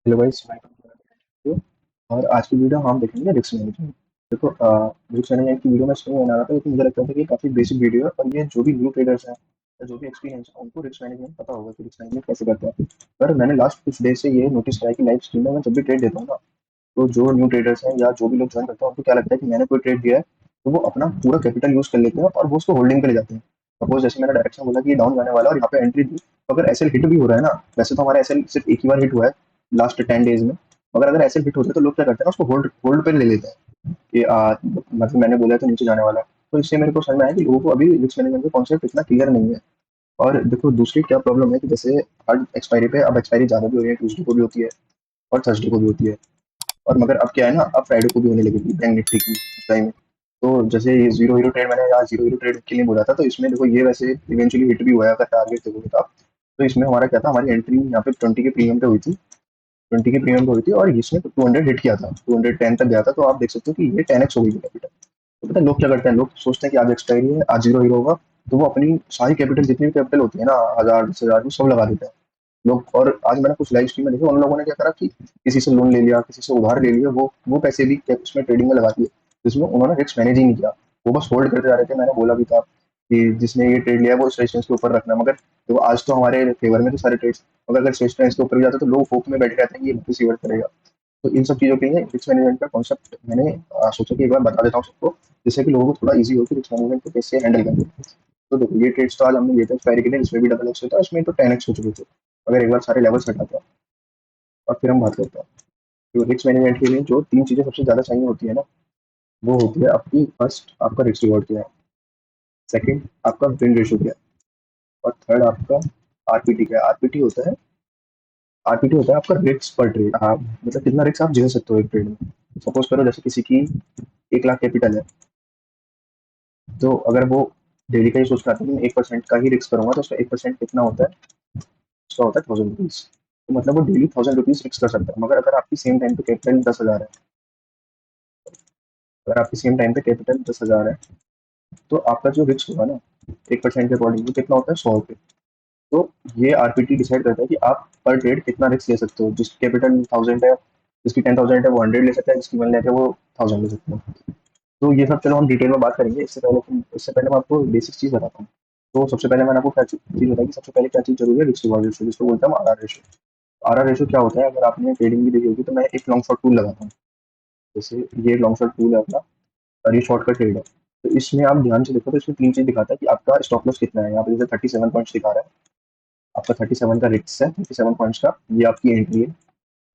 Hello guys, welcome to video. और आज की वीडियो हम देखेंगे रिस्क मैनेजमेंट। देखो, रिस्क मैनेजमेंट की वीडियो में इसलिए बना रहा था क्योंकि मुझे लगता था कि काफ़ी बेसिक वीडियो है और ये जो भी न्यू ट्रेडर्स हैं या जो भी एक्सपीरियंस है उनको रिस्क मैनेजमेंट पता होगा कि रिस्क मैनेजमेंट कैसे करते हैं। पर मैंने लास्ट कुछ डेज से ये नोटिस किया है कि लाइव स्ट्रीम में मैं जब भी ट्रेड देता हूँ ना, तो जो न्यू ट्रेडर्स हैं या जो भी लोग ज्वाइन करते हैं उनको क्या लगता है कि मैंने कोई ट्रेड दिया है तो वो अपना पूरा कैपिटल यूज कर लेते हैं और वो उसको होल्डिंग पे ले जाते हैं। सपोज जैसे मैंने डायरेक्शन बोला कि ये डाउन जाने वाला है और यहाँ पे एंट्री दी, तो अगर एसएल हिट भी हो रहा है ना, वैसे तो हमारा एसएल सिर्फ एक ही बार हिट हुआ है लास्ट 10 डेज में, मगर अगर एसएल हिट हो जाए तो लोग क्या करते हैं ना, उसको होल्ड होल्ड पे ले लेते हैं कि मतलब मैंने बोला है तो नीचे जाने वाला है। तो इससे मेरे को समझ में आया कि लोगों को अभी रिस्क मैनेजमेंट का कॉन्सेप्ट इतना क्लियर नहीं है। और देखो, दूसरी क्या प्रॉब्लम है कि जैसे हर एक्सपायरी पे अब एक्सपायरी ज़्यादा भी हो रही है, ट्यूसडे को भी होती है और थर्सडे को भी होती है। और मगर अब क्या है ना, अब फ्राइडे को भी होने लगी थी बैंक निफ्टी की टाइम। तो जैसे ये जीरो हीरो ट्रेड मैंने आज जीरो हीरो ट्रेड के लिए बोला था, तो इसमें देखो ये वैसे इवेंचुअली हिट भी हुआ है अगर टारगेट देखोगे तो आप। तो इसमें हमारा क्या था, हमारी एंट्री यहाँ पे 20 के प्रीमियम पे हुई थी, 20 की प्रीमियम पे हुई थी और इसमें 200 हिट किया था, 210 तक गया था। तो आप देख सकते हो कि ये 10x हो गई कैपिटल। तो पता है लोग क्या करते हैं, लोग सोचते हैं कि आज एक्सपायरी है, आज जीरो हीरो होगा, तो वो अपनी सारी कैपिटल जितनी भी कैपिटल होती है ना, 1000 10,000 वो सब लगा देते हैं लोग। और आज मैंने कुछ लाइव स्ट्रीम में देखा, उन लोगों ने क्या करा कि किसी से लोन ले लिया, किसी से उधार ले लिया, वो पैसे भी उसमें ट्रेडिंग में लगा दिए, जिसमें उन्होंने रिस्क मैनेज ही नहीं किया। वो बस होल्ड करते जा रहे थे। मैंने बोला भी था कि जिसने ये ट्रेड लिया है वो इस रेजिस्टेंस के ऊपर रखना, मगर तो आज तो हमारे फेवर में थे सारे ट्रेड्स, मगर अगर रेजिस्टेंस के ऊपर भी जाते तो लोग होप में बैठे रहते हैं कि ये वापस रिवर्ट करेगा। तो इन सब चीज़ों के लिए रिस्क मैनेजमेंट का कॉन्सेप्ट मैंने सोचा कि एक बार बता देता हूँ सबको, जिससे कि लोगों को थोड़ा ईजी हो कि रिस्क मैनेजमेंट को कैसे हैंडल करना है। तो देखो, ये ट्रेड्स तो आज हमने लिए थे एक्सपायरी के दिन, इसमें भी डबल एक्स होता है, इसमें तो 10x हो चुके थे। अगर एक बार सारे लेवल्स हटाते हैं और फिर हम बात करते हैं, तो रिस्क मैनेजमेंट के लिए जो तीन चीज़ें सबसे ज़्यादा चाहिए होती है ना, वो होती है आपकी फर्स्ट, आपका रिस्क रिवॉर्ड क्या है, सेकंड आपका विन रेशियो क्या है, और थर्ड आपका आरपीटी क्या है। आरपीटी होता है आपका रिस्क पर ट्रेड। आप मतलब कितना रिस्क आप झेल सकते हो एक ट्रेड में। सपोज करो जैसे किसी की 1 लाख कैपिटल है, तो अगर वो डेली का ही सोच रहा था कि मैं 1% का ही रिस्क करूंगा, तो उसका 1% कितना होता है, उसका होता है 1000 रुपीज। तो मतलब वो डेली 1000 रुपीज रिस्क कर सकता है। मगर अगर आपकी सेम टाइम पे कैपिटल 10,000 है, अगर आपकी सेम टाइम पे कैपिटल 10,000 है, तो आपका जो रिस्क होगा ना 1% के अकॉर्डिंग वो कितना होता है, 100 रुपये। तो ये आरपीटी डिसाइड करता है कि आप पर ट्रेड कितना रिस्क ले सकते हो। जिसकी कैपिटल 1000 है, जिसकी 10,000 है वो 100 ले सकता है, जिसकी 1 लाख है वो 1000 ले सकता है। तो ये सब चलो हम डिटेल में बात करेंगे। इससे पहले मैं आपको बेसिक चीज़ बताता हूँ। तो सबसे पहले मैंने आपको क्या चीज़ बताई कि सबसे पहले क्या चीज़ जरूरी है, रिस्क रिवॉर्ड रेशियो, जिसको बोलते हैं R R ratio. R R ratio क्या होता है, अगर आपने ट्रेडिंग भी देखी होगी, तो मैं एक लॉन्ग शॉर्ट टूल लगाता हूँ। जैसे ये लॉन्ग शॉर्ट टूल है अपना, और ये शॉर्ट का ट्रेड है। तो इसमें आप ध्यान से देखो तो इसमें तीन चीज दिखाता है कि आपका स्टॉप लॉस कितना है। यहाँ पे जैसे 37 पॉइंट्स दिखा रहा है, आपका 37 का रिस्क है, 37 पॉइंट्स का, ये आपकी एंट्री है।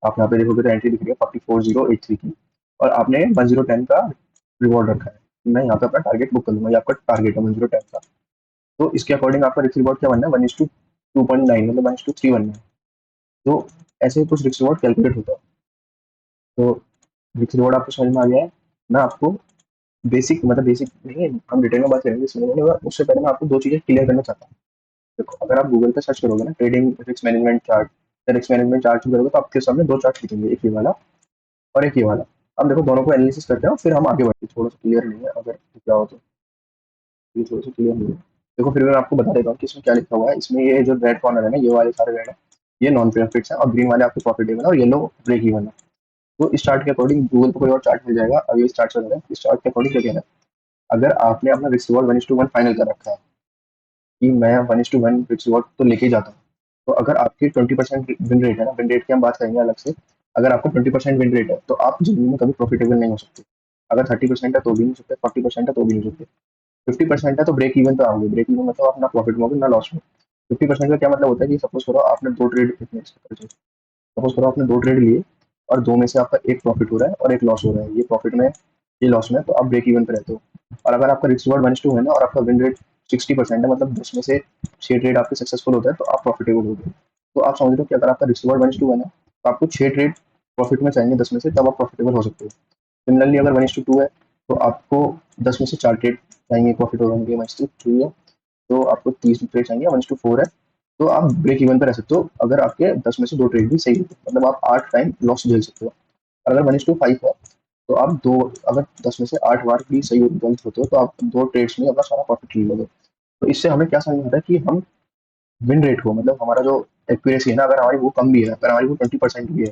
आप यहाँ पे देखोगे तो एंट्री दिख रही है 44,083 की, और आपने 1010 का रिवॉर्ड रखा है। मैं यहाँ पे अपना टारगेट बुक कर लूंगा, ये आपका टारगेट है 1010 का। तो इसके अकॉर्डिंग आपका रिस्क रिवॉर्ड क्या बनना है, 1:2.9, मतलब 1:3 बनना है। तो ऐसे कुछ रिस्क रिवॉर्ड कैलकुलेट होता है। तो रिस्क रिवॉर्ड आपको समझ में आ गया है। मैं आपको बेसिक, मतलब बेसिक नहीं, हम डिटेल में बात करेंगे इसमें, उससे पहले मैं आपको दो चीज़ें क्लियर करना चाहता हूँ। देखो, अगर आप गूगल पे सर्च करोगे ना ट्रेडिंग रिस्क मैनेजमेंट चार्ट, या रिस्क मैनेजमेंट चार्ट करोगे, तो आपके सामने दो चार्ट दिखेंगे, एक ये वाला और एक ये वाला। अब देखो, दोनों को एनालिसिस करते हैं फिर हम आगे बढ़ते हैं। थोड़ा सा क्लियर नहीं है, अगर क्या हो तो ये थोड़ा सा क्लियर नहीं है। देखो, फिर मैं आपको बता देता हूँ कि इसमें क्या लिखा हुआ है। इसमें ये जो रेड कॉर्नर है ना, ये वाले सारे रेड है, ये नॉन प्रॉफिट्स है, और ग्रीन वाले आपके प्रॉफिटेबल है, और येलो ब्रेक इवन है। तो इस चार्ट के अकॉर्डिंग गूगल पे कोई और चार्ट मिल जाएगा। अब ये चार्ट चल रहा है, इस चार्ट के अकॉर्डिंग क्या कह रहा है, अगर आपने अपना रिस्क रिवॉर्ड 1:1 फाइनल कर रखा है कि मैं 1:1 रिस्क रिवॉर्ड तो लेके ही जाता हूँ, तो अगर आपकी 20% विन रेट है ना, विन रेट की हम बात करेंगे अलग से। अगर आपका 20% विन रेट है तो आप जिंदगी में कभी प्रॉफिटेबल नहीं हो सकते। अगर 30% है तो भी नहीं सकते, 40% है तो भी नहीं सकते, 50% है तो ब्रेक इवन पे आओगे। ब्रेक इवन मतलब आप ना प्रॉफिट में होगे ना लॉस में। 50% का क्या मतलब होता है कि सपोज करो आपने दो ट्रेड, सपोज करो आपने दो ट्रेड लिए, और दो में से आपका एक प्रॉफिट हो रहा है और एक लॉस हो रहा है, ये प्रॉफिट में ये लॉस में, तो आप ब्रेक इवन पे रहते हो। और अगर आपका रिस्क रिवॉर्ड 1:2 है ना, और आपका विन रेट 60% है, मतलब 10 में से 6 ट्रेड आपके सक्सेसफुल होता है, तो आप प्रॉफिटेबल हो गए। तो आप समझ लो कि अगर आपका रिस्क रिवॉर्ड 1:2 है ना, तो आपको 6 ट्रेड प्रॉफिट में चाहिए 10 में से, तब आप प्रॉफिटेबल हो सकते हो। सिमिलरली अगर 1:2 है, तो आपको 10 में से 4 ट्रेड चाहिए प्रॉफिट होने, 1:3 है तो आपको 30 ट्रेड चाहिए, 1:4 है तो आप ब्रेक इवन पे रह सकते हो। अगर आपके 10 में से दो ट्रेड भी सही होते हैं, मतलब आप 8 टाइम लॉस झेल सकते हो। अगर 1:5 है, तो आप दो, अगर 10 में से 8 बार भी सही गलत होते हो, तो आप दो ट्रेड्स में अपना सारा प्रॉफिट ले लोगे। तो इससे हमें क्या समझ में आता है कि हम विन रेट को, मतलब हमारा जो एक्यूरेसी है ना, अगर हमारी वो कम भी है, अगर हमारी वो 20% भी है,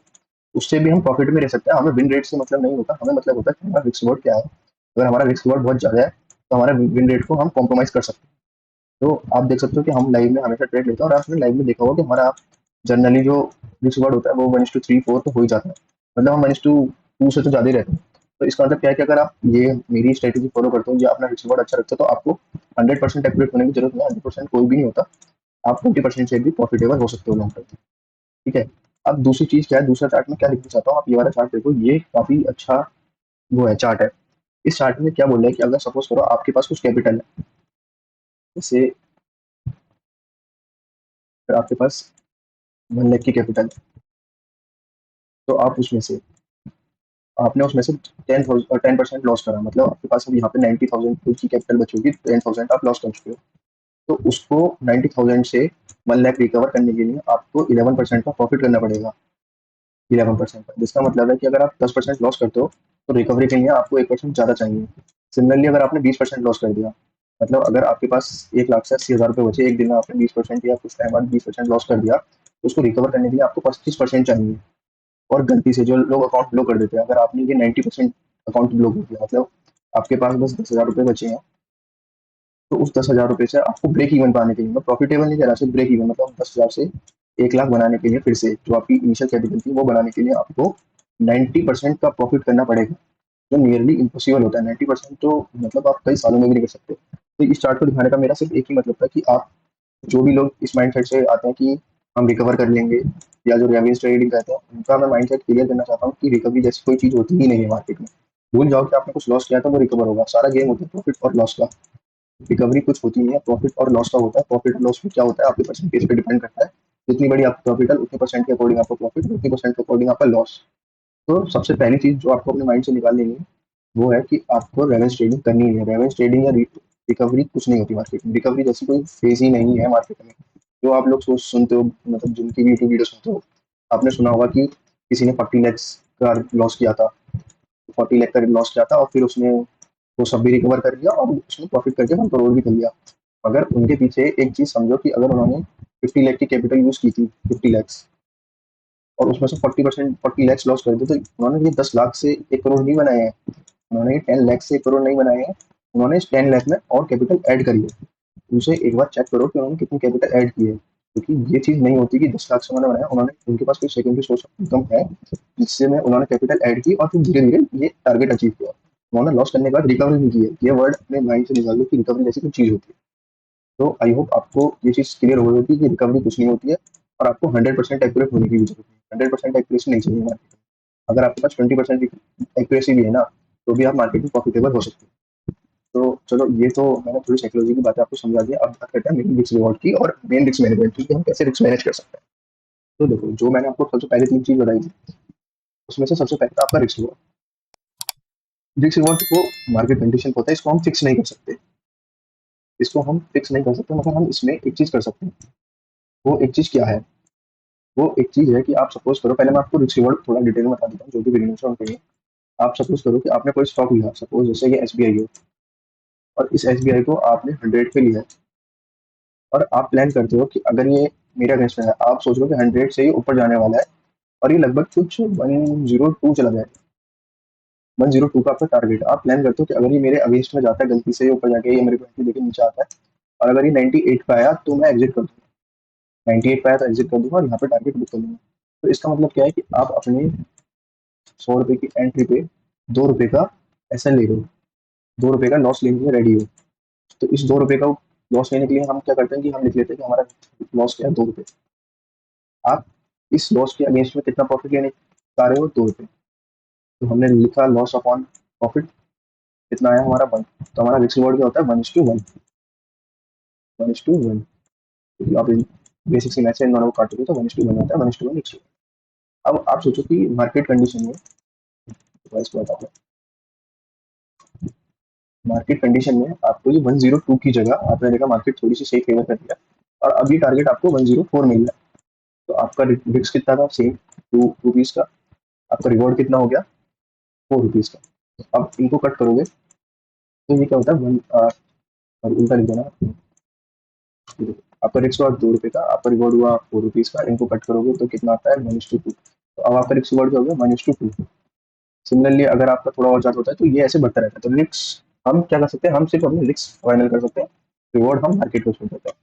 उससे भी हम प्रॉफिट में रह सकते हैं। हमें विन रेट से मतलब नहीं होता, हमें मतलब होता है कि हमारा रिस्क रिवॉर्ड क्या है। अगर हमारा रिस्क रिवॉर्ड बहुत ज़्यादा है तो हमारे विन रेट को हम कॉम्प्रोमाइज़ कर सकते हैं। तो आप देख सकते हो कि हम लाइव में हमेशा ट्रेड लेते हैं, और आपने लाइव में देखा होगा कि हमारा जनरली जो रिस्क रिवॉर्ड होता है वो 1:3 4 तो हो ही जाता है। मतलब हम 1:2 से तो ज़्यादा ही रहते हैं। तो इसका मतलब क्या है कि अगर आप ये मेरी स्ट्रेटेजी फॉलो करते हो या अपना रिस्क रिवॉर्ड अच्छा रखते हो तो आपको 100% एक्यूरेट होने की जरूरत नहीं है। 100% कोई भी नहीं होता। आप 20% से भी प्रॉफिटेबल हो सकते हो लॉन्ग टर्म। ठीक है। अब दूसरी चीज क्या है, दूसरा चार्ट में क्या लिखना चाहता हूँ, आप ये वाला चार्ट देखो, ये काफी अच्छा वो है चार्ट है। इस चार्ट में क्या बोल रहा है कि अगर सपोज करो आपके पास कुछ कैपिटल है, जैसे अगर आपके पास 1 लाख की कैपिटल है, तो आप उसमें से आपने उसमें से 10% लॉस करा, मतलब आपके पास अब यहाँ पे 90,000 की कैपिटल बची होगी, 10,000 आप लॉस कर चुके हो। तो उसको 90,000 से 1 लाख रिकवर करने के लिए आपको 11% का प्रॉफिट करना पड़ेगा। 11%, जिसका मतलब है कि अगर आप 10% लॉस करते हो तो रिकवरी के लिए आपको 1% ज़्यादा चाहिए। सिमिलरली अगर आपने 20% लॉस कर दिया, मतलब अगर आपके पास 1,80,000 बचे, एक दिन में आपने 20% या कुछ टाइम बाद 20% लॉस कर दिया, तो उसको रिकवर करने के लिए आपको 25% चाहिए। और गलती से जो लोग अकाउंट ब्लॉक कर देते हैं, अगर आपने ये 90% अकाउंट ब्लॉक हो गया, मतलब आपके पास बस 10,000 बचे हैं, तो उस 10,000 से आपको ब्रेक इवन पाने के लिए, मैं प्रॉफिटेबल नहीं कह रहा, सिर्फ ब्रेक इवन, मतलब 10,000 से 1 लाख बनाने के लिए, फिर से जो आपकी इनिशियल कैपिटल थी वो बनाने के लिए आपको 90% का प्रॉफिट करना पड़ेगा, जो नियरली इम्पॉसिबल होता है। 90% तो मतलब आप कई सालों में भी नहीं कर सकते। तो इस चार्ट को दिखाने का मेरा सिर्फ एक ही मतलब था कि आप, जो भी लोग इस माइंड सेट से आते हैं कि हम रिकवर कर लेंगे, या जो रेवेन्यू ट्रेडिंग कहते हैं, उनका मैं माइंड सेट क्लियर करना चाहता हूँ कि रिकवरी जैसी कोई चीज़ होती ही नहीं है मार्केट में। भूल जाओ कि आपने कुछ लॉस किया था वो रिकवर होगा, सारा गेम होता है प्रॉफिट और लॉस का। रिकवरी कुछ होती नहीं है, प्रॉफिट और लॉस का होता है। प्रॉफिट और लॉस में क्या होता है, आपके परसेंटेज पे डिपेंड करता है। जितनी बड़ी आपकी प्रॉफिट है उतनी परसेंट के अकॉर्डिंग आपका प्रॉफिट, उतनी परसेंट के अकॉर्डिंग आपका लॉस। तो सबसे पहली चीज जो आपको अपने माइंड से निकाल लेनी है वो है कि आपको रेवेन्यू ट्रेडिंग करनी है। रेवेन्यू ट्रेडिंग या रिकवरी कुछ नहीं होती मार्केट में। रिकवरी जैसी कोई फेज ही नहीं है मार्केट में। जो आप लोग सोच सुनते हो, मतलब जिनकी भी यूट्यूब वीडियो सुनते हो, आपने सुना होगा कि किसी ने 40 lakhs का लॉस किया था, 40 लाख का लॉस किया था, और फिर उसने वो सब भी रिकवर कर लिया और उसने प्रॉफिट करके 1 करोड़ भी कर लिया। मगर उनके पीछे एक चीज समझो कि अगर उन्होंने 50 लाख की कैपिटल यूज की थी, 50 lakhs, और उसमें से 40% 40 lakhs लॉस कर दिए, तो उन्होंने ये 10 लाख से 1 करोड़ नहीं बनाए हैं। उन्होंने ये 10 लाख से 1 करोड़ नहीं बनाए हैं। उन्होंने इस 10 लाख में और कैपिटल ऐड करी है। उनसे एक बार चेक करो कि उन्होंने कितनी कैपिटल ऐड की है, क्योंकि ये चीज नहीं होती कि 10 लाख से उन्होंने बनाया, उन्होंने उनके पास कोई सेकेंडरी सोर्स ऑफ इनकम है जिससे में उन्होंने कैपिटल ऐड की और फिर धीरे धीरे ये टारगेट अचीव किया। उन्होंने लॉस करने के बाद रिकवरी नहीं की है। ये वर्ड अपने माइंड से निकाल लो कि रिकवरी जैसी कोई चीज होती है। तो आई होप आपको ये चीज़ क्लियर हो गई होगी कि रिकवरी कुछ नहीं होती है, और आपको 100% एक्यूरेट होने की भी जरूरत है। 100% एक्यूरेसी नहीं चाहिए मार्केट में। अगर आपके पास 20% एक्यूरेसी भी है ना, तो भी आप मार्केट में प्रॉफिटेबल हो सकते हैं। तो चलो, ये तो मैंने थोड़ी साइकोलॉजी की बातें आपको समझा दी। अब बात करते हैं मेन रिस्क रिवॉर्ड की और मेन रिस्क मैनेजमेंट की, कि हम कैसे रिस्क मैनेज कर सकते हैं। तो देखो, जो मैंने आपको सबसे पहले 3 चीज बताई थी, उसमें से सबसे पहले था आपका रिस्क रिवॉर्ड। रिस्क रिवॉर्ड को मार्केट कंडीशन होता है, इसको हम फिक्स नहीं कर सकते। इसको हम फिक्स नहीं कर सकते, मगर हम इसमें एक चीज कर सकते हैं। वो एक चीज क्या है? वो एक चीज है कि आप सपोज करो, पहले मैं आपको रिस्क रिवॉर्ड थोड़ा डिटेल में बता देता हूँ जो भी बिगिनर्स हैं उनके लिए। आप सपोज करो कि आपने कोई स्टॉक लिया, सपोज जैसे ये एसबीआई हो, और इस एसबीआई को आपने 100 पे लिया है, और आप प्लान करते हो कि अगर ये मेरे अगेंस्ट में है, आप सोच रहे हो कि 100 से ये ऊपर जाने वाला है, और ये लगभग कुछ 102 चला जाए, 102 का आपका टारगेट। आप प्लान करते हो कि अगर ये मेरे अगेंस्ट में जाता है, गलती से ये ऊपर जाके ये मेरे को एंट्री देके नीचे आता है, और अगर ये 98 पे आया तो मैं एग्जिट कर दूंगा। 98 पे आया तो एग्जिट कर दूंगा और यहाँ पे टारगेट बुक कर दूंगा। तो इसका मतलब क्या है कि आप अपने 100 रुपए की एंट्री पे 2 रुपए का ऐसा ले रहे हो, 2 रुपए का लॉस लेने के लिए रेडी हो। तो इस 2 रुपए का लॉस लेने के लिए हम क्या करते हैं कि हम लिख लेते हैं कि हमारा लॉस क्या है, 2 रुपए। आप इस लॉस के अगेंस्ट में कितना प्रॉफिट लेने चाह रहे हो, 2 रुपए। तो हमने लिखा लॉस अपॉन प्रॉफिट, कितना आया हमारा 1। तो हमारा रिस्क रिवॉर्ड क्या होता है, 1:1, 1:1। आप बेसिक सी मैथ से इन दोनों को काटोगे तो 1:1 होता है, 1:1 रिस्क। अब आप सोचो कि मार्केट कंडीशन में, तो इसको बताओ, मार्केट कंडीशन में आपको ये 102 की जगह आपने देखा मार्केट थोड़ी सी सही फेवर कर दिया, और अभी टारगेट आपको 104 मिल रहा है। तो आपका रिस्क कितना था, सेम, 2 रुपीज का। आपका रिवॉर्ड कितना हो गया, 4 रुपीज का। तो अब इनको कट करोगे तो ये क्या होता है, और उल्टा लिख देना। आपका रिस्क हुआ 2 रुपए का, आपका रिवॉर्ड हुआ 4 रुपीज का, इनको कट करोगे तो कितना आता है, 1:2। तो अब आपका रिस्क रिवॉर्ड क्या हो गया 1:2। सिमिलरली अगर आपका थोड़ा और ज़्यादा होता है तो ये ऐसे बढ़ता रहता है। तो रिस्क हम क्या कर सकते हैं, हम सिर्फ अपने रिस्क फाइनल कर सकते हैं, रिवॉर्ड हम मार्केट को छोड़ देते हैं।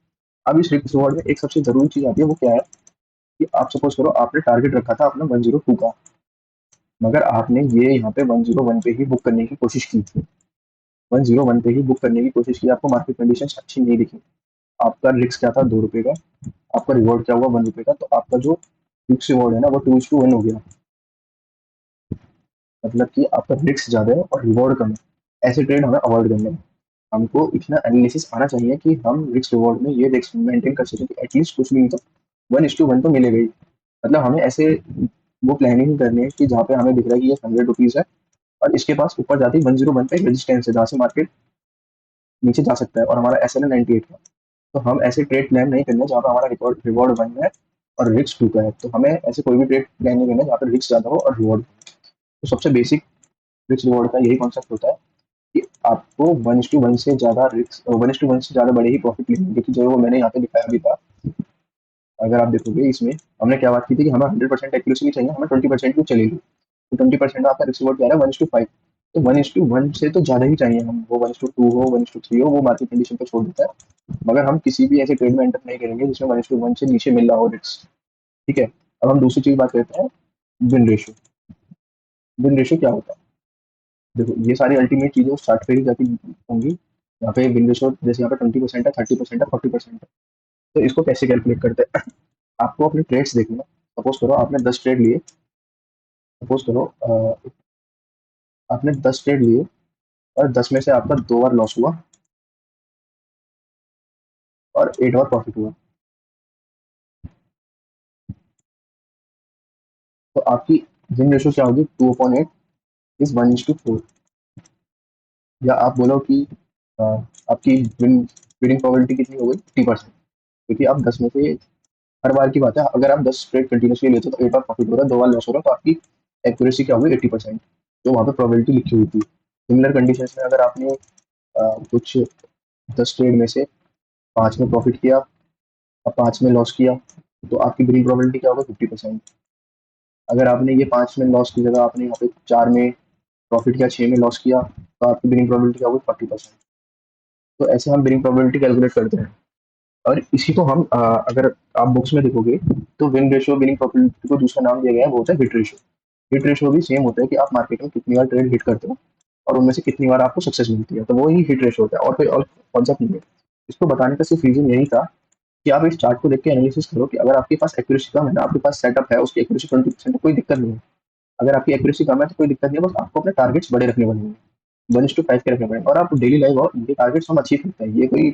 अब इस रिस्क रिवॉर्ड में एक सबसे जरूरी चीज़ आती है, वो क्या है कि आप सपोज करो आपने टारगेट रखा था अपना 102 का, मगर आपने ये यहाँ पे 101 पे ही बुक करने की कोशिश की थी, 101 पे ही बुक करने की कोशिश की, आपको मार्केट कंडीशन अच्छी नहीं दिखी, आपका रिस्क क्या था 2 रुपये का, आपका रिवॉर्ड क्या हुआ 1 रुपये का, तो आपका जो रिस्क रिवॉर्ड है ना वो 2:1 हो गया। मतलब कि आपका रिस्क ज़्यादा है और रिवॉर्ड कम है। ऐसे ट्रेड हमें अवॉइड करने हैं। हमको इतना एनालिसिस आना चाहिए कि हम रिस्क रिवॉर्ड में ये रिस्क मेंटेन कर सकें कि एटलीस्ट कुछ नहीं तो 1:1 तो मिलेगा ही। मतलब हमें ऐसे वो प्लानिंग करनी है कि जहाँ पे हमें दिख रहा है कि ये 100 रुपीज़ है और इसके पास ऊपर जाती है 101 पे रेजिस्टेंस है, जहाँ से मार्केट नीचे जा सकता है, और हमारा एस एल है 98 का। तो हम ऐसे ट्रेड प्लान नहीं करना जहाँ पे हमारा रिकॉर्ड रिवॉर्ड 1 है और रिस्क 2 का है। तो हमें ऐसे कोई भी ट्रेड प्लान नहीं करना जहाँ पे रिस्क ज़्यादा हो और रिवॉर्ड। तो सबसे बेसिक रिस्क रिवॉर्ड का यही कॉन्सेप्ट होता है कि आपको 1:1 से ज़्यादा रिस्क, 1:1 से ज़्यादा बड़े ही प्रॉफिट लेंगे, क्योंकि जो वो मैंने यहाँ पे दिखाया भी था। अगर आप देखोगे इसमें हमने क्या बात की थी कि हमें 100% एक्यूरेसी नहीं चाहिए, हमें 20% की चलेगी। तो 20% आपका रिस्क रिवॉर्ड क्या है 1:5। तो 1:1 से तो ज़्यादा ही चाहिए, हम वो 1:2 हो 1:3 हो वो मार्केट कंडीशन पर छोड़ देता है, मगर हम किसी भी ऐसे ट्रेड में एंटर नहीं करेंगे जिसमें 1:1 से नीचे मिल रहा हो रिस्क। ठीक है। अब हम दूसरी चीज़ बात करते हैं, विन रेशियो। विन रेशियो क्या होता है? देखो ये सारी अल्टीमेट चीज़ें उस चार्ट पे ही जाके होंगी। यहाँ पे विन रेशियो जैसे यहाँ पे 20% है, 30% है, 40% है। तो इसको कैसे कैलकुलेट करते हैं? आपको अपने ट्रेड्स देखना। सपोज करो आपने 10 ट्रेड लिए। सपोज करो आपने 10 ट्रेड लिए और 10 में से आपका 2 बार लॉस हुआ और 8 बार प्रॉफिट हुआ। तो आपकी विन रेशियो क्या होगी? 2/8 इज 1:4। या आप बोलो कि आपकी विनिंग प्रोबेबिलिटी कितनी हो गई 50%, क्योंकि आप 10 में से हर बार की बात है, अगर आप 10 ट्रेड कंटिन्यूसली लेते हो तो 8 बार प्रॉफिट हो रहा है, 2 बार लॉस हो रहा है, तो आपकी एक्यूरेसी क्या होगी 80%, जो वहाँ पे प्रोबेबिलिटी लिखी हुई थी। सिमिलर कंडीशन में अगर आपने कुछ 10 ट्रेड में से 5 में प्रॉफिट किया और 5 में लॉस किया, तो आपकी विनिंग प्रोबेबिलिटी क्या होगा 50%। अगर आपने ये 5 में लॉस की जगह आपने यहाँ पे 4 में प्रॉफिट किया, 6 में लॉस किया, तो आपकी विनिंग प्रोबेबिलिटी क्या होगी 40%। तो ऐसे हम विनिंग प्रोबेबिलिटी कैलकुलेट करते हैं। और इसी को हम अगर आप बुक्स में देखोगे तो विन रेशियो विनिंग प्रोबेबिलिटी को दूसरा नाम दिया गया है, वो होता है हिट रेशियो। हिट रेशियो भी सेम होता है कि आप मार्केट में कितनी बार ट्रेड हिट करते हो और उनमें से कितनी बार आपको सक्सेस मिलती है, तो वो ही हिट रेशियो होता है और कोई और कॉन्सेप्ट नहीं है। इसको बताने का सिर्फ रीजन यही था कि आप इस चार्ट को देख के एनालिसिस करो कि अगर आपके पास एक्यूरेसी कम है ना, आपके पास सेटअप है उसकी एक्यूरेसी 20% है, कोई दिक्कत नहीं है। अगर आपकी एक्यूरेसी कम है तो कोई दिक्कत नहीं है, बस आपको अपने टारगेट्स बड़े रखने पड़ेंगे, 1:5 के रखने पड़ेंगे, और आप डेली लाइव और ये टारगेट्स हम अचीव करते हैं। ये कोई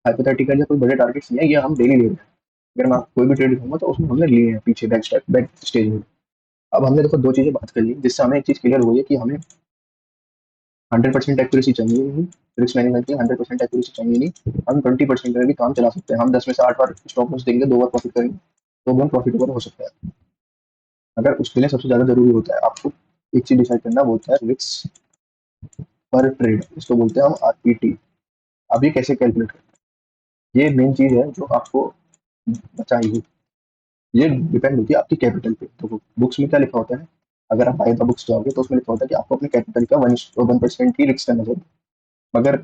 हाइपोथेटिकल या कोई बड़े टारगेट्स नहीं है, ये हम डेली ले रहे हैं। अगर मैं कोई भी ट्रेड दिखाऊंगा तो उसमें हमने लिए हैं पीछे बैक स्टेप बैक स्टेज में। अब हमने देखो 2 चीजें बात कर ली जिससे हमें एक चीज क्लियर हुई है कि हमें 100% एक्यूरेसी चाहिए नहीं, रिस्क मैनेजमेंट की 100% एक्यूरेसी चाहिए नहीं, हम 20% में भी काम चला सकते हैं। हम 10 में से 8 बार स्टॉप लॉस देंगे, 2 बार प्रॉफिट करेंगे, तो भी हम प्रॉफिटेबल हो सकता है। अगर उसके लिए सबसे ज्यादा जरूरी होता है आपको एक चीज डिसाइड करना, वो होता है रिस्क पर ट्रेड, इसको बोलते हैं हम आरपीटी। अब ये कैसे कैलकुलेट करते हैं? ये मेन चीज है जो आपको चाहिए। ये डिपेंड होती है आपकी कैपिटल पे। तो बुक्स में क्या लिखा होता है, अगर आप बाय द बुक्स जाओगे तो उसमें लिखा होता है कि आपको अपने कैपिटल का 1% ही रिस्क करना चाहिए। मगर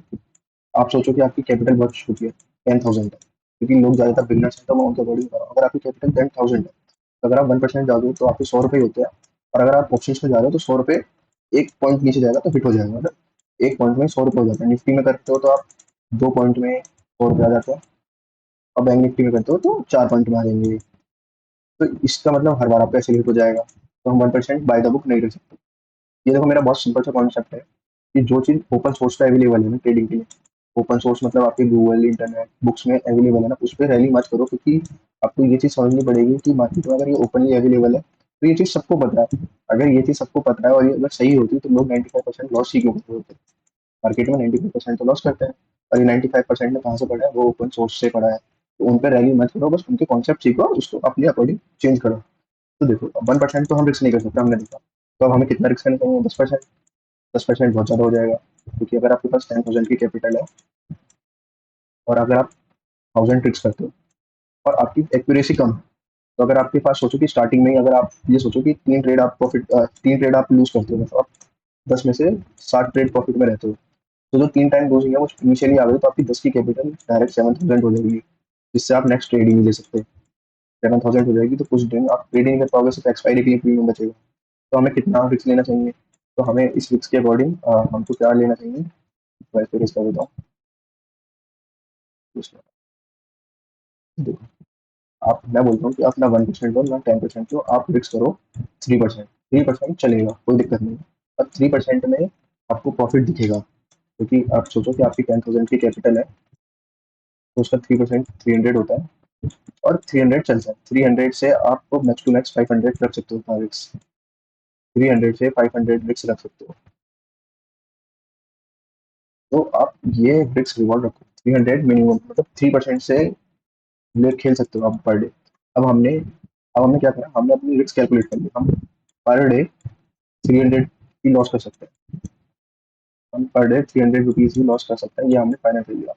आप सोचो कि आपकी कैपिटल बहुत छोटी है, 10,000 है, क्योंकि लोग ज़्यादातर बिगनर्स हैं तो मैं उनके अकॉर्डिंग बता रहा हूँ। अगर आपकी कैपिटल 10,000 है तो अगर आप 1% डाल दो तो आपके 100 रुपये होते हैं। और अगर आप ऑप्शन में जा रहे हो तो 100 रुपये एक पॉइंट नीचे जाएगा तो हिट हो जाएगा। मतलब एक पॉइंट में 100 रुपये हो जाता है। निफ्टी में करते हो तो आप 2 पॉइंट में 100 रुपये आ जाते हैं, और बैंक निफ्टी में करते हो तो 4 पॉइंट में आ जाएंगे। तो इसका मतलब हर बार आपका ऐसे हिट हो जाएगा, तो हम 1% बाय द बुक नहीं कर सकते। ये देखो मेरा बहुत सिंपल सा कॉन्सेप्ट है कि जो चीज़ ओपन सोर्स पे अवेलेबल है ना ट्रेडिंग के लिए, ओपन सोर्स मतलब आपके गूगल इंटरनेट बुक्स में अवेलेबल है ना, उस पर रैली मत करो, क्योंकि आपको ये चीज़ समझनी पड़ेगी कि मार्केट में अगर ये ओपनली अवेलेबल है तो ये चीज़ सबको पता है। अगर ये चीज़ सबको पता है और ये अगर सही होती तो लोग 95% लॉस ही क्यों करते होते? मार्केट में 95% तो लॉस करते हैं, और ये 95% में कहाँ से पड़ा है? वो ओपन सोर्स से पड़ा है। तो उन पर रैली मत करो, बस उनके कॉन्सेप्ट सीखो और उसको अपने अकॉर्डिंग चेंज करो। तो देखो 1% तो हम रिस्क नहीं कर सकते, हमने देखा। तो अब हमें कितना रिस्क करना चाहिए? 10%। 10% बहुत ज़्यादा हो जाएगा, क्योंकि अगर आपके पास 10,000 की कैपिटल है और अगर आप 1000 ट्रिक्स करते हो और आपकी एक्यूरेसी कम है, तो अगर आपके पास सोचो कि स्टार्टिंग में ही अगर आप ये सोचो कि 3 ट्रेड आप प्रॉफिट 3 ट्रेड आप लूज करते हो, मतलब आप 10 में से 7 ट्रेड प्रॉफिट में रहते हो, तो जो 3 टाइम लूजिंग है वो इनिशियली आ गई, तो आपकी 10 की कैपिटल डायरेक्ट 7,000 हो जाएगी, जिससे आप नेक्स्ट ट्रेड ही नहीं ले सकते। 7,000 हो जाएगी तो कुछ दिन आप ट्रेड ही नहीं कर पाओगे, सिर्फ एक्सपायरी के लिए प्रीमियम बचेगा। तो हमें कितना रिस्क लेना चाहिए? तो हमें इस रिस्क के अकॉर्डिंग हमको क्या लेना चाहिए, वैसे रिस्क कर देता हूँ। देखो, आप मैं बोलता हूँ कि आप ना 1% लो ना 10% लो, आप रिस्क करो 3%। 3% चलेगा, कोई दिक्कत नहीं। और 3% में आपको प्रॉफिट दिखेगा, क्योंकि आप सोचो कि आपकी 10,000 की कैपिटल है, तो उसका 3% 300 होता है, और 300 चलता है। 300 से आपको मैक्स टू मैक्स 500 रख सकते हो रिक्स। 300 से 500 रिक्स रख सकते हो। तो आप ये रिक्स रिवॉर्ड रखो 300 मिनिमम, मतलब 3% से ले खेल सकते हो आप पर डे। अब हमने क्या करा, हमने अपनी रिस्क कैलकुलेट कर ली। हम पर डे 300 की लॉस कर सकते हैं। हम पर डे 300 रुपीज़ ही लॉस कर सकते हैं, ये हमने फाइनल कर लिया।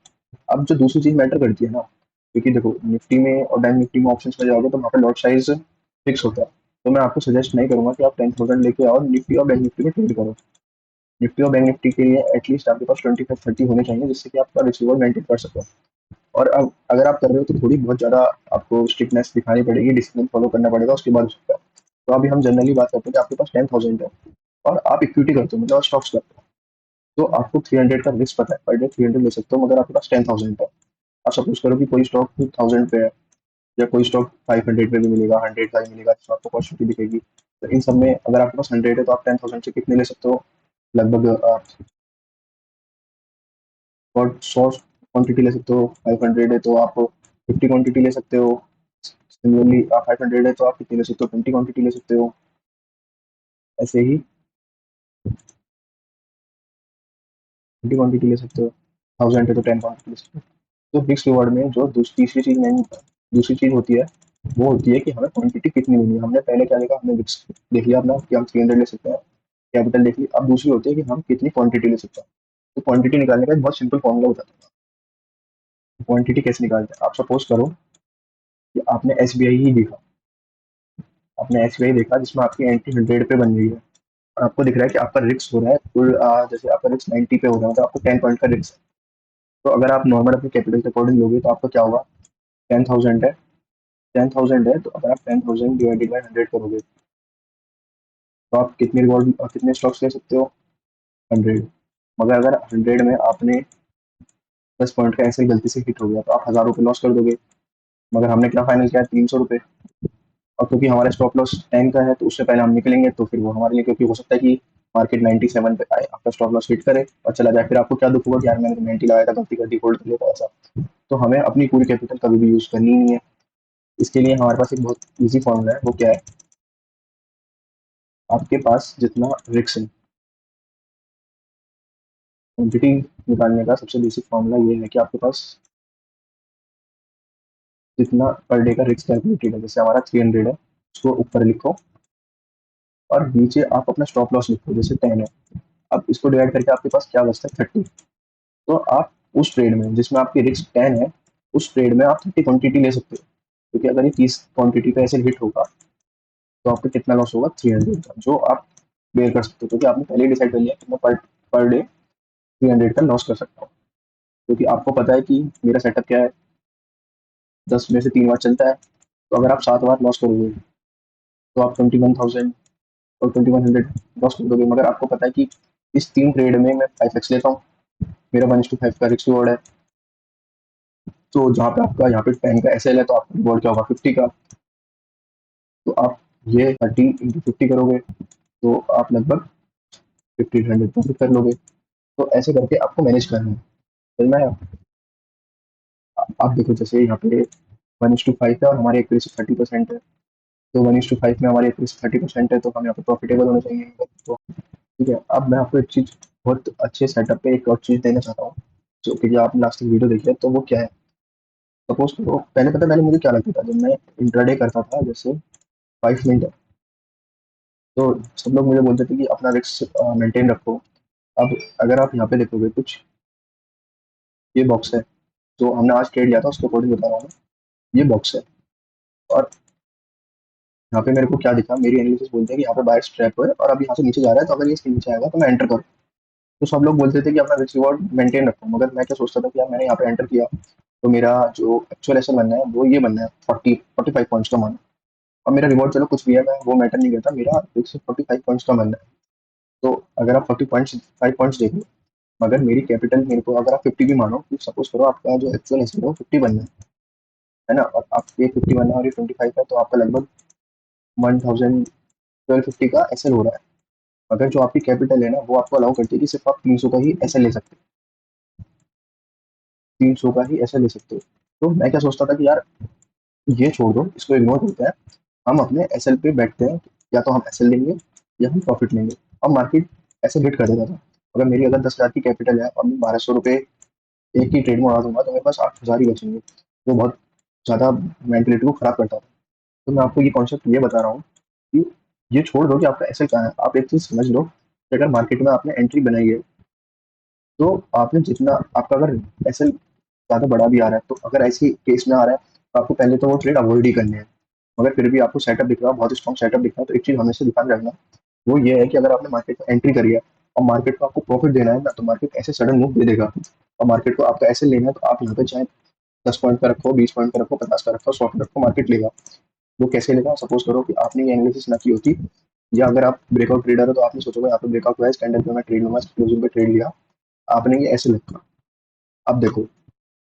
अब जो दूसरी चीज़ मैटर करती है ना, क्योंकि देखो निफ्टी में और बैंक निफ्टी में ऑप्शंस में जाओगे तो वहाँ पे लॉट साइज फिक्स होता है। तो मैं आपको सजेस्ट नहीं करूंगा कि आप 10,000 लेके आओ निफ्टी और बैंक निफ्टी में ट्रेड करो। निफ्टी और बैंक निफ्टी के लिए एटलीस्ट आपके पास 25-30 होने चाहिए, जिससे कि आपका रिसीवर मेंटेन कर सको। और अब अगर आप कर रहे हो तो थोड़ी बहुत ज़्यादा आपको स्ट्रिक्टनेस दिखानी पड़ेगी, डिसिप्लिन फॉलो करना पड़ेगा, उसके बाद हो सकता है। तो अभी हम जनरली बात करते हैं कि आपके पास 10,000 है और आप इक्विटी करते हो, मतलब स्टॉक्स करते हो, तो आपको 300 का रिस्क पता है, पर डे 300 ले सकते हो, मगर आपके पास 10,000 है। आप सपोज करो कि कोई स्टॉक 1000 पे है, या कोई स्टॉक 500 पे भी मिलेगा, 100 का भी मिलेगा, जिसमें आपको अपॉर्चुनिटी दिखेगी। तो इन सब में अगर आपके पास 100 है तो आप 10,000 से कितने ले सकते हो? लगभग आप और 100 क्वांटिटी ले सकते हो। 500 है तो आप 50 क्वांटिटी ले सकते हो। सिमिलरली आप 500 है तो आप कितनी ले सकते हो? 20 क्वांटिटी ले सकते हो। ऐसे ही 20 क्वांटिटी ले सकते हो। 1000 है तो 10 क्वांटिटी ले सकते हो। तो फिक्स रिवॉर्ड में जो तीसरी चीज नहीं, दूसरी चीज होती है, वो होती है कि हमें क्वांटिटी कितनी लेनी है। हमने पहले क्या देखा, हमने रिस्क देख लिया अपना कि हम 300 ले सकते हैं, कैपिटल देख ली। अब दूसरी होती है कि हम कितनी क्वांटिटी ले सकते हैं। तो क्वांटिटी निकालने का एक बहुत सिंपल फॉर्मूला होता है। क्वांटिटी कैसे निकालते हैं? आप सपोज करो कि आपने एस ही देखा, आपने एस देखा जिसमें आपकी एंट्री 100 पे बन रही है, और आपको दिख रहा है कि आपका रिस्क हो रहा है कुल जैसे आपका रिस्क 90 पे हो रहा है, तो आपको 10 पॉइंट का रिस्क है। तो अगर आप नॉर्मल अपने कैपिटल के अकॉर्डिंग लोगे तो आपका क्या होगा? 10,000 है, 10,000 है, तो अगर आप 10,000 डिवाइडेड बाई 100 करोगे तो आप कितने रिवॉर्ड कितने स्टॉक्स ले सकते हो? 100। मगर अगर 100 में आपने 10 पॉइंट का ऐसे ही गलती से हिट हो गया तो आप 1,000 रुपये लॉस कर दोगे। मगर हमने क्या फाइनल किया? 300 रुपये। और क्योंकि हमारा स्टॉप लॉस 10 का है तो उससे पहले हम निकलेंगे, तो फिर वो हमारे लिए, क्योंकि हो सकता है कि मार्केट 97 पे आए, आपका स्टॉप लॉस हिट करे और चला जाए, फिर आपको क्या दुख होगा कि यार मैंने तो 90 लगाया था, गलती कर दी, होल्ड कर लिया था ऐसा। तो हमें अपनी पूरी कैपिटल कभी भी यूज करनी नहीं है। इसके लिए हमारे पास एक बहुत ईजी फॉर्मूला है। वो क्या है? आपके पास जितना रिक्स है, क्वांटिटी निकालने का सबसे बेसिक फॉर्मूला ये है कि आपके पास जितना पर डे का रिस्क कैलकुलेटेड है, जैसे हमारा 300 है, उसको ऊपर लिखो और नीचे आप अपना स्टॉप लॉस लिखो, जैसे 10 है। अब इसको डिवाइड करके आपके पास क्या बचता है? 30। तो आप उस ट्रेड में जिसमें आपकी रिस्क 10 है, उस ट्रेड में आप 30 क्वांटिटी ले सकते हो, क्योंकि अगर ये 30 क्वांटिटी पे ऐसे हिट होगा तो आपका कितना लॉस होगा? 300 का, जो आप बेयर कर सकते हो, क्योंकि आपने पहले ही डिसाइड कर लिया कि मैं पर डे 300 का लॉस कर सकता हूँ। क्योंकि आपको पता है कि मेरा सेटअप क्या है, 10 में से 3 बार चलता है, तो अगर आप 7 बार लॉस करोगे तो आप 21,000 और 2100 लॉस कर दोगे। मगर आपको पता है कि इस 3 ट्रेड में मैं 5x लेता हूँ, मेरा 1:5 का रिस्क रिवॉर्ड है। तो जहाँ पे आपका यहाँ पे 10 का एसएल है तो आपका रिवॉर्ड क्या होगा? 50 का। तो आप ये 30 × 50 करोगे तो आप लगभग 1,500 प्रॉफिट कर लोगे। तो ऐसे करके आपको मैनेज करना है। चलना है। आप देखो जैसे यहाँ पे 1:5 है और हमारी एक्यूरेसी 30% है, तो 1:5 में हमारी एक्यूरेसी 30% है, तो हम यहाँ पे प्रॉफिटेबल होना चाहिए। तो ठीक है, अब मैं आपको एक चीज़ बहुत अच्छे सेटअप पे एक और चीज़ देना चाहता हूँ, जो कि आप लास्ट वीडियो देखिए। तो वो क्या है? सपोज करो, पहले पता है पहले मुझे क्या लगता था जब मैं इंट्राडे करता था, जैसे 5 मिनट, तो सब लोग मुझे बोलते थे कि अपना रिस्क मेंटेन रखो। अब अगर आप यहाँ पे देखोगे कुछ, ये बॉक्स है जो हमने आज ट्रेड लिया था, उसके अकॉर्डिंग बता रहा हूँ मैं। ये बॉक्स है, और यहाँ पे मेरे को क्या दिखा, मेरी एनालिसिस बोलते हैं कि यहाँ पे बायर्स ट्रैप है और अब यहाँ से नीचे जा रहा है, तो अगर ये इसके नीचे आएगा तो मैं एंटर करूँ। तो सब लोग बोलते थे कि अपना रिस्क रिवॉर्ड मेंटेन रखो, मगर मैं क्या सोचता था कि यार मैंने यहाँ पे एंटर किया, तो मेरा जो एक्चुअल ऐसा बनना है वो ये बनना है 45 पॉइंट्स का माना। और मेरा रिवॉर्ड चलो कुछ भी है, मैं वो मैटर नहीं करता, मेरा सिर्फ 45 पॉइंट्स का बनना है। तो अगर आप 45 पॉइंट्स देखो, मगर मेरी कैपिटल मेरे को अगर आप 50 भी मानो, तो सपोज करो आपका जो एक्चुअल एसेट है वो 50 बनना है ना, और आप ये 50 बनना है और ये 25 है, तो आपका लगभग 1250 का एसएल हो रहा है। अगर जो आपकी कैपिटल है ना वो आपको अलाउ करती है कि सिर्फ आप 300 का ही एसएल ले सकते हो, 300 का ही एसएल ले सकते हो। तो मैं क्या सोचता था कि यार ये छोड़ दो, इसको इग्नोर करते हैं, हम अपने एसएल पे बैठते हैं, या तो हम एसएल लेंगे या हम प्रॉफिट लेंगे। अब मार्केट ऐसे हिट कर देता था, अगर मेरी अगर 10,000 की कैपिटल है और मैं 1200 रुपये एक ही ट्रेड में उड़ा दूंगा, तो मेरे पास 8,000 ही बचेंगे, जो बहुत ज़्यादा मेंटलिटी को खराब करता था। तो मैं आपको ये कॉन्सेप्ट ये बता रहा हूँ कि ये छोड़ दो कि आपका एसएल कहाँ है, आप एक चीज़ समझ लो कि अगर मार्केट में आपने एंट्री बनाई है, तो आपने जितना आपका अगर एसएल ज़्यादा बड़ा भी आ रहा है, तो अगर ऐसे केस में आ रहा है, तो आपको पहले तो वो ट्रेड अवॉइड ही करने हैं। मगर फिर भी आपको सेटअप दिख रहा है, बहुत स्ट्रॉन्ग सेटअप दिख रहा है, तो एक चीज़ हमेशा ध्यान रखना, वो ये है कि अगर आपने मार्केट में एंट्री करी है और मार्केट को आपको प्रॉफिट देना है ना, तो मार्केट ऐसे सडन मूव दे देगा, और मार्केट को आपका ऐसे लेना है, तो आप यहाँ पे चाहे 10 पॉइंट का रखो, 20 पॉइंट का रखो, 50 का रखो, 100 का रखो, मार्केट लेगा। वो कैसे लेगा, सपोज करो कि आपने ये एनालिसिस ना की होती, या अगर आप ब्रेकआउट ट्रेडर हो तो आपने सोचोगे यहाँ पे ब्रेकआउट हुआ है, कैंडल पे मैं ट्रेड लूंगा, क्लोजिंग पे ट्रेड लिया, आपने ये ऐसे रखा। अब देखो,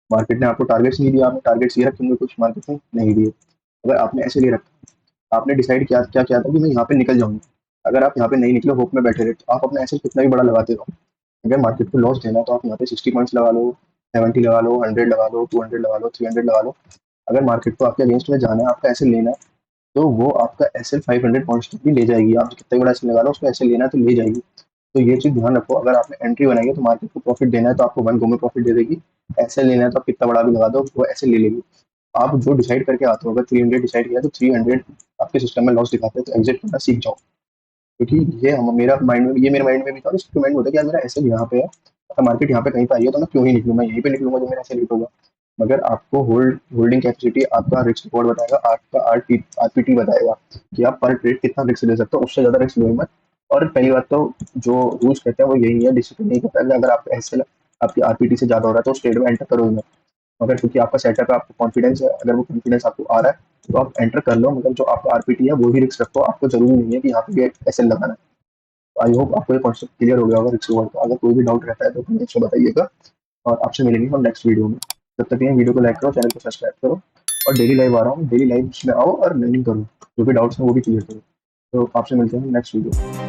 मार्केट ने आपको टारगेट्स नहीं दिया, आपने टारगेट्स ये रखे होंगे कुछ, मार्केट ने नहीं दिए। अगर आपने ऐसे नहीं रखा, आपने डिसाइड किया क्या किया था कि मैं यहाँ पे निकल जाऊंगा, अगर आप यहाँ पे नहीं निकले, होप में बैठे रहे, तो आप अपना एसेट कितना भी बड़ा लगाते रहो। अगर मार्केट को लॉस देना है, तो आप यहाँ पे 60 पॉइंट्स लगा लो, 70 लगा लो, 100 लगा लो, 200 लगा लो, 300 लगा लो। अगर मार्केट को आपके अगेंस्ट में जाना है, आपका एसेट लेना है, तो वो आपका एसेट 500 पॉइंट्स तक भी ले जाएगी। आप कितना बड़ा एसेट लगा लो, उसको एसेट लेना है तो ले जाएगी। तो ये चीज़ ध्यान रखो, अगर आपने एंट्री बनाई है तो मार्केट को प्रॉफिट देना है, तो आपको वन गो में प्रॉफिट दे देगी। ऐसे लेना है तो आप कितना बड़ा भी लगा दो, वो ऐसे ले लेगी। आप जो डिसाइड करके आते हो, अगर 300 डिसाइड किया तो 300 आपके सिस्टम में लॉस दिखाते हैं, तो एग्जिट करना सीख जाओ। क्योंकि ये हम मेरा माइंड में ये मेरे माइंड में भी था, और इसके माइंड में होता है कि यार मेरा ऐसे यहाँ पे है, अगर मार्केट यहाँ पे कहीं पे आई है, तो मैं क्यों ही निकलूँ, मैं यहीं पे निकलूंगा जो मेरा ऐसे लेट होगा। मगर आपको होल्डिंग कैपेसिटी, आपका रिस्क रिकॉर्ड बताएगा, आपका आरपीटी बताएगा कि आप पर ट्रेड कितना रिस्क ले सकते हो, उससे ज्यादा रिस्क लो मत। और पहली बात तो जो रूल्स कहते हैं वो यही है, डिसिप्लिन नहीं कहता है कि अगर आप ऐसे आपकी आरपीटी से ज्यादा हो रहा है तो उस ट्रेड में एंटर करो ही मत। मगर क्योंकि आपका सेटअप है, आपको कॉन्फिडेंस है, अगर वो कॉन्फिडेंस आपको आ रहा है, तो आप एंटर कर लो, मतलब जो आपका आरपीटी है वो ही रिस्क रखो, आपको जरूरी नहीं है कि यहाँ पे ऐसे लगाना है। आई होप आपको ये कॉन्सेप्ट क्लियर हो गया होगा रिक्स रिवॉर्ड का। अगर कोई भी डाउट रहता है तो कमेंट्स में बताइएगा, और आपसे मिलेंगे हम नेक्स्ट वीडियो में। तब तक ये वीडियो को लाइक करो, चैनल को सब्सक्राइब करो, और डेली लाइव आ रहा हूँ, डेली लाइव में आओ और लर्निंग करो, जो भी डाउट्स हैं वो भी क्लियर करो। तो आपसे मिलते हैं नेक्स्ट वीडियो।